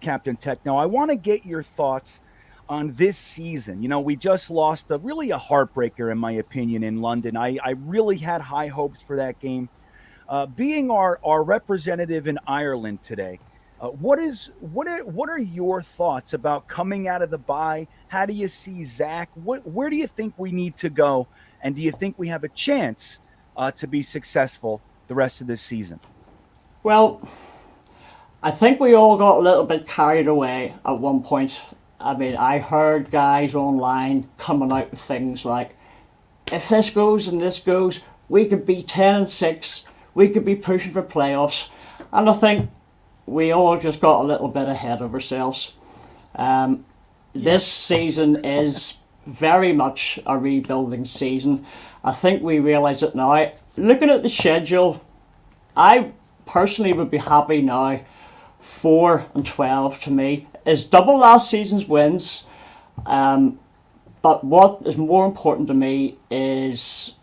C: Tekno. I want to get your thoughts on this season. We just lost a heartbreaker, in my opinion, in London. I really had high hopes for that game. Being our representative in Ireland today, what are your thoughts about coming out of the bye? How do you see Zach? Where do you think we need to go? And do you think we have a chance to be successful the rest of this season?
E: Well, I think we all got a little bit carried away at one point. I mean, I heard guys online coming out with things like, if this goes and this goes, we could be 10-6. We could be pushing for playoffs. And I think we all just got a little bit ahead of ourselves. This season is very much a rebuilding season. I think we realise it now. Looking at the schedule, I personally would be happy now. 4-12 to me is double last season's wins. But what is more important to me is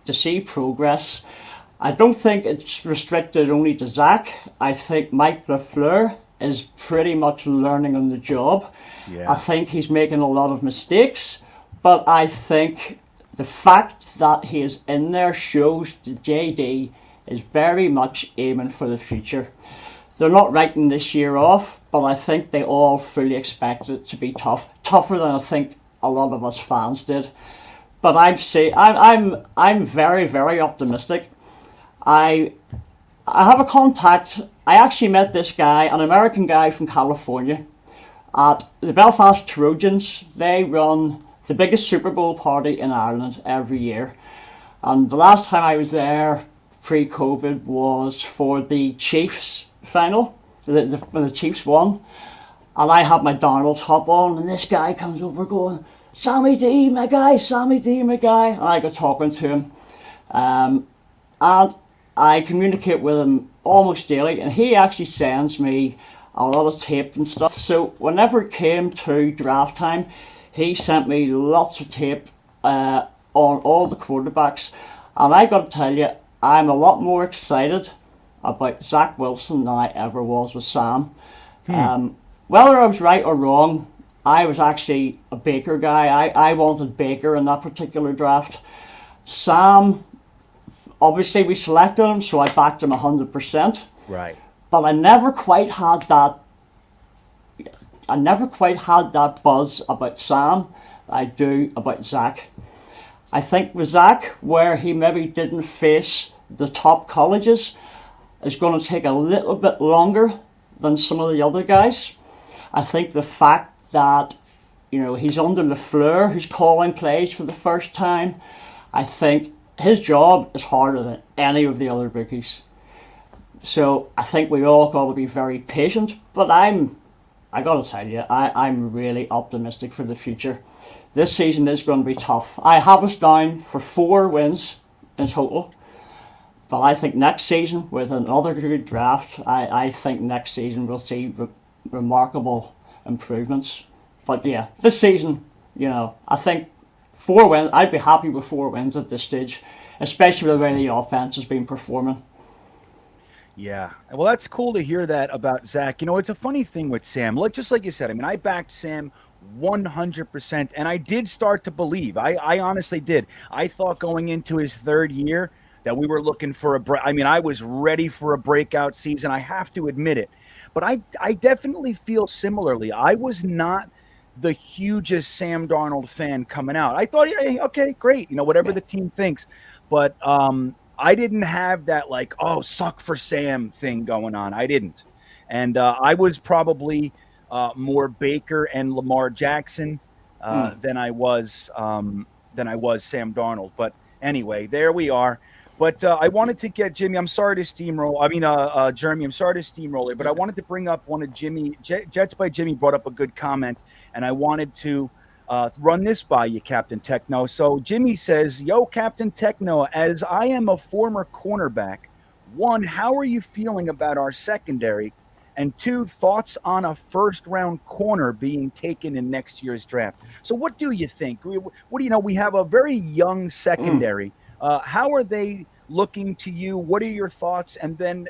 E: to see progress. I don't think it's restricted only to Zach. I think Mike LaFleur is pretty much learning on the job. Yeah. I think he's making a lot of mistakes, but I think the fact that he is in there shows that JD is very much aiming for the future. They're not writing this year off, but I think they all fully expect it to be tougher than I think a lot of us fans did. But I'm very, very optimistic. I have a contact. I actually met this guy, an American guy from California, at the Belfast Trojans. They run the biggest Super Bowl party in Ireland every year. And the last time I was there, pre-COVID was for the Chiefs final, when the Chiefs won. And I had my Darnold top on, and this guy comes over going, Sammy D, my guy, Sammy D, my guy. And I got talking to him. And I communicate with him almost daily, and he actually sends me a lot of tape and stuff. So whenever it came to draft time, he sent me lots of tape on all the quarterbacks. And I got to tell you, I'm a lot more excited about Zach Wilson than I ever was with Sam. Whether I was right or wrong, I was actually a Baker guy. I wanted Baker in that particular draft. Sam, obviously we selected him, so I backed him 100%.
C: Right.
E: But I never quite had that buzz about Sam I do about Zach. I think with Zach, where he maybe didn't face the top colleges, is going to take a little bit longer than some of the other guys. I think the fact that, he's under LaFleur, who's calling plays for the first time, I think his job is harder than any of the other rookies. So I think we all got to be very patient, but I got to tell you, I'm really optimistic for the future. This season is going to be tough. I have us down for 4 wins in total, but I think next season, with another good draft, I think next season we'll see remarkable improvements. But yeah, this season, I think 4 wins, I'd be happy with 4 wins at this stage, especially the way the offense has been performing.
C: Yeah. Well, that's cool to hear that about Zach. It's a funny thing with Sam. Just like you said, I backed Sam 100%, and I did start to believe. I honestly did. I thought going into his 3rd year that we were looking for I was ready for a breakout season. I have to admit it. But I definitely feel similarly. I was not the hugest Sam Darnold fan coming out. I thought, hey, okay, great, whatever the team thinks. But I didn't have that suck for Sam thing going on. I didn't. And I was probably more Baker and Lamar Jackson than I was Sam Darnold. But anyway, there we are. But I wanted to get Jimmy. I'm sorry to steamroll. Jeremy, I'm sorry to steamroll it, but I wanted to bring up one of Jimmy. Jets by Jimmy brought up a good comment, and I wanted to run this by you, Kaptain Techno. So Jimmy says, yo, Kaptain Techno, as I am a former cornerback, 1, how are you feeling about our secondary? And 2, thoughts on a first-round corner being taken in next year's draft. So what do you think? What do you know? We have a very young secondary. How are they looking to you? What are your thoughts? And then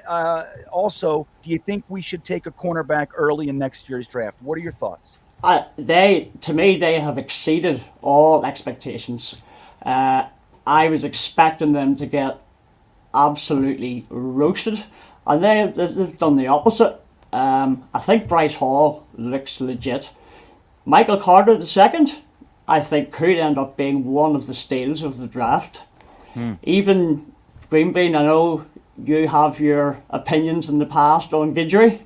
C: also, do you think we should take a cornerback early in next year's draft? What are your thoughts?
E: They have exceeded all expectations. I was expecting them to get absolutely roasted, and they've done the opposite. I think Bryce Hall looks legit. Michael Carter II, I think, could end up being one of the steals of the draft. Even GreenBean, I know you have your opinions in the past on Guidry,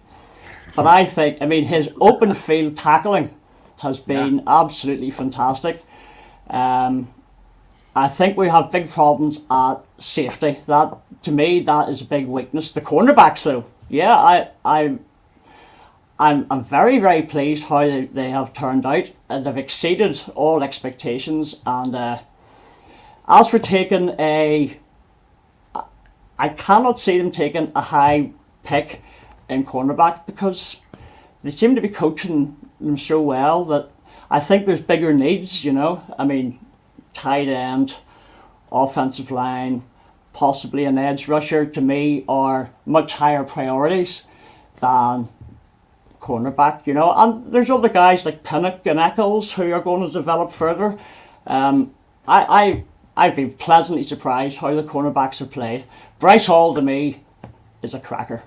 E: but I think, his open field tackling has been absolutely fantastic. I think we have big problems at safety. That, to me, that is a big weakness. The cornerbacks, though, I'm very, very pleased how they have turned out. They've exceeded all expectations, and as for taking I cannot see them taking a high pick in cornerback, because they seem to be coaching them so well that I think there's bigger needs, tight end, offensive line, possibly an edge rusher, to me, are much higher priorities than cornerback, and there's other guys like Pinnock and Eccles who are going to develop further. I've been pleasantly surprised how the cornerbacks have played. Bryce Hall, to me, is a cracker.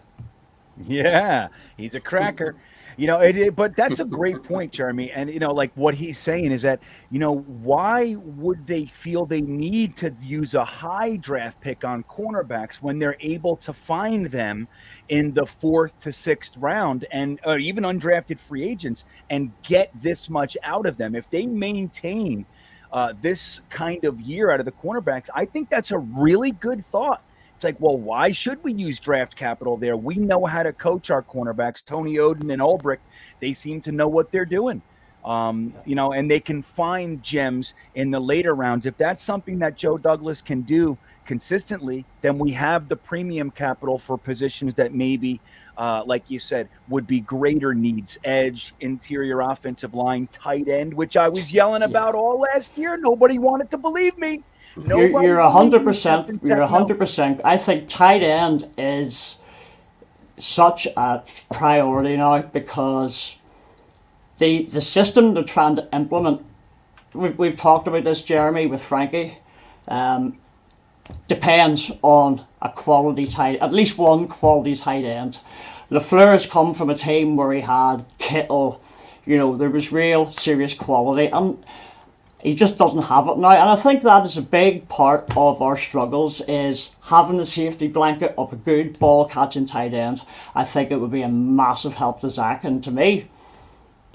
C: Yeah, he's a cracker. But that's a great point, Jeremy. And, what he's saying is that, why would they feel they need to use a high draft pick on cornerbacks when they're able to find them in the 4th to 6th round, and even undrafted free agents, and get this much out of them? If they maintain this kind of year out of the cornerbacks, I think that's a really good thought It's like, well, why should we use draft capital there? We know how to coach our cornerbacks. Tony Oden and Ulbrich, they seem to know what they're doing. And they can find gems in the later rounds. If that's something that Joe Douglas can do consistently, then we have the premium capital for positions that maybe, like you said, would be greater needs: edge, interior offensive line, tight end, which I was yelling about all last year. Nobody wanted to believe me.
E: You're 100%. You're 100%. I think tight end is such a priority now because the system they're trying to implement. We've talked about this, Jeremy, with Frankie. Depends on a quality at least one quality tight end. LaFleur has come from a team where he had Kittle, there was real serious quality, and he just doesn't have it now. And I think that is a big part of our struggles, is having the safety blanket of a good ball catching tight end. I think it would be a massive help to Zach, and to me,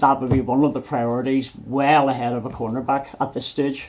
E: that would be one of the priorities, well ahead of a cornerback at this stage.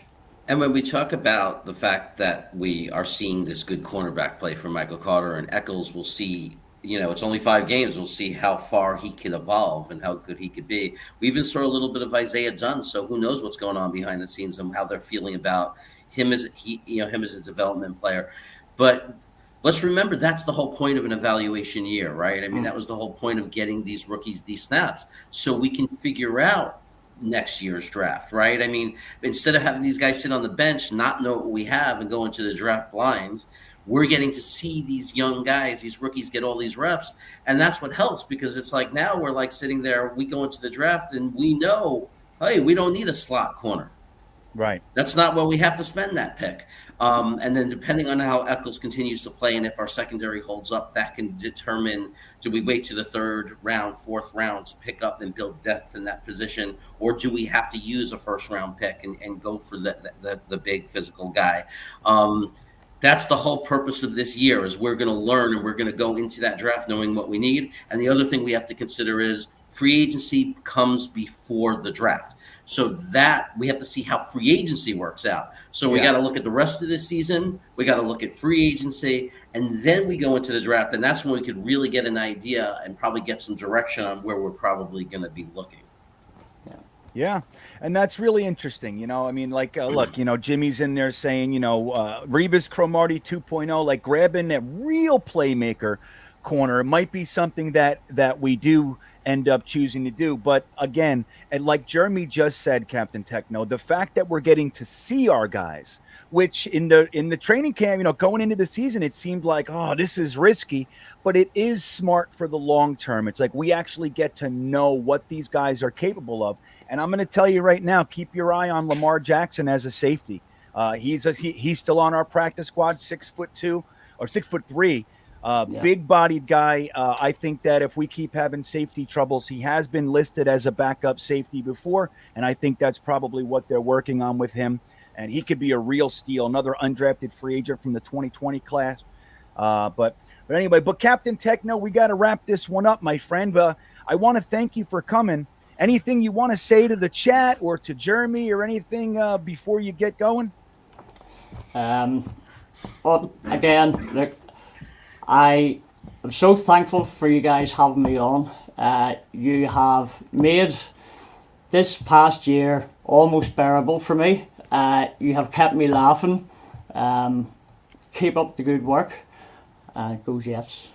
D: And when we talk about the fact that we are seeing this good cornerback play from Michael Carter and Eccles, we'll see, it's only 5 games. We'll see how far he can evolve and how good he could be. We even saw a little bit of Isaiah Dunn, so who knows what's going on behind the scenes and how they're feeling about him as a development player. But let's remember, that's the whole point of an evaluation year, right? I mean, that was the whole point of getting these rookies these snaps, so we can figure out next year's draft, right? I mean, instead of having these guys sit on the bench, not know what we have, and go into the draft blinds, we're getting to see these young guys, these rookies, get all these reps. And that's what helps, because it's like now we're like sitting there, we go into the draft and we know, hey, we don't need a slot corner.
C: Right.
D: That's not where we have to spend that pick. And then depending on how Eccles continues to play and if our secondary holds up, that can determine, do we wait to the 3rd round, 4th round to pick up and build depth in that position? Or do we have to use a 1st round pick and go for the big physical guy? That's the whole purpose of this year, is we're going to learn and we're going to go into that draft knowing what we need. And the other thing we have to consider is free agency comes before the draft. So that we have to see how free agency works out. So we got to look at the rest of this season. We got to look at free agency, and then we go into the draft. And that's when we could really get an idea and probably get some direction on where we're probably going to be looking.
C: Yeah, and that's really interesting. I mean, like, look, Jimmy's in there saying, Revis Cromartie 2.0, like grabbing that real playmaker corner. It might be something that we do end up choosing to do. But again, and like Jeremy just said, Captain Techno, the fact that we're getting to see our guys, which in the training camp, going into the season, it seemed like, oh, this is risky, but it is smart for the long term. It's like we actually get to know what these guys are capable of. And I'm going to tell you right now, keep your eye on Lamar Jackson as a safety. He's still on our practice squad, 6'2" or 6'3". Big-bodied guy. I think that if we keep having safety troubles, he has been listed as a backup safety before, and I think that's probably what they're working on with him. And he could be a real steal, another undrafted free agent from the 2020 class. But anyway, Captain Techno, we got to wrap this one up, my friend. I want to thank you for coming. Anything you want to say to the chat or to Jeremy or anything before you get going?
E: Well, again, look, I am so thankful for you guys having me on. You have made this past year almost bearable for me. You have kept me laughing. Keep up the good work. Go Jets.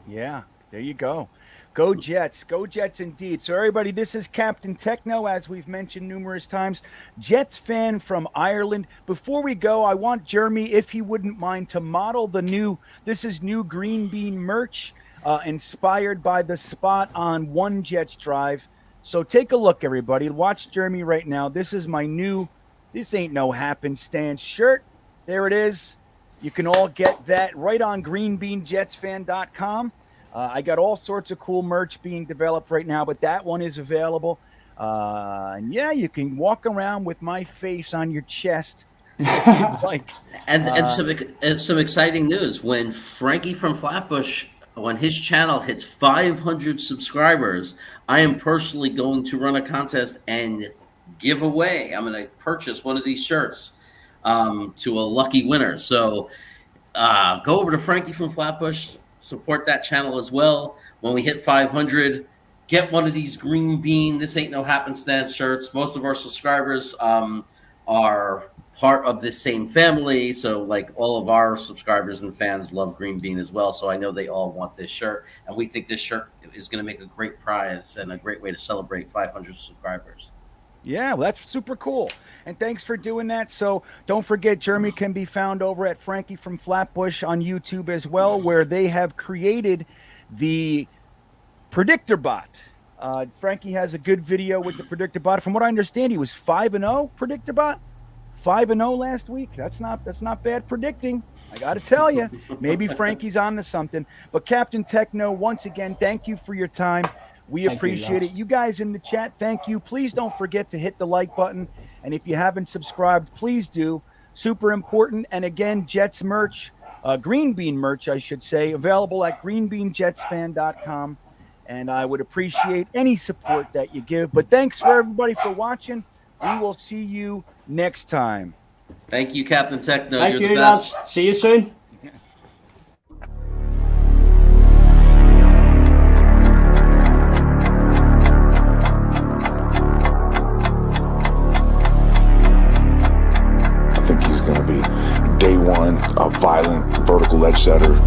C: Yeah, there you go. Go Jets. Go Jets indeed. So everybody, this is Captain Techno, as we've mentioned numerous times. Jets fan from Ireland. Before we go, I want Jeremy, if he wouldn't mind, to model this is new GreenBean merch, inspired by the spot on One Jets Drive. So take a look, everybody. Watch Jeremy right now. This is my new, this ain't no happenstance shirt. There it is. You can all get that right on GreenbeanJetsfan.com. I got all sorts of cool merch being developed right now, but that one is available. And yeah, you can walk around with my face on your chest if you'd like.
D: And some exciting news. When Frankie from Flatbush, when his channel hits 500 subscribers, I am personally going to run a contest and give away. I'm going to purchase one of these shirts to a lucky winner. So go over to Frankie from Flatbush, support that channel as well. When we hit 500, get one of these Green Bean This Ain't No Happenstance shirts. Most of our subscribers are part of this same family, so like all of our subscribers and fans love Green Bean as well, so I know they all want this shirt, and we think this shirt is going to make a great prize and a great way to celebrate 500 subscribers.
C: Yeah, well, that's super cool. And thanks for doing that. So don't forget, Jeremy can be found over at Frankie from Flatbush on YouTube as well, where they have created the predictor bot. Frankie has a good video with the predictor bot. From what I understand, he was 5-0 predictor bot. 5-0 last week. That's not bad predicting. I got to tell you, maybe Frankie's on to something. But Captain Techno, once again, thank you for your time. We appreciate it. You guys in the chat, thank you. Please don't forget to hit the like button. And if you haven't subscribed, please do. Super important. And again, Jets merch, Green Bean merch, I should say, available at greenbeanjetsfan.com. And I would appreciate any support that you give. But thanks for everybody for watching. We will see you next time.
D: Thank you, Captain Techno.
E: Thank
D: You're
E: you,
D: the best.
E: lads. See you soon.
A: I think he's going to be day one, a violent vertical edge setter.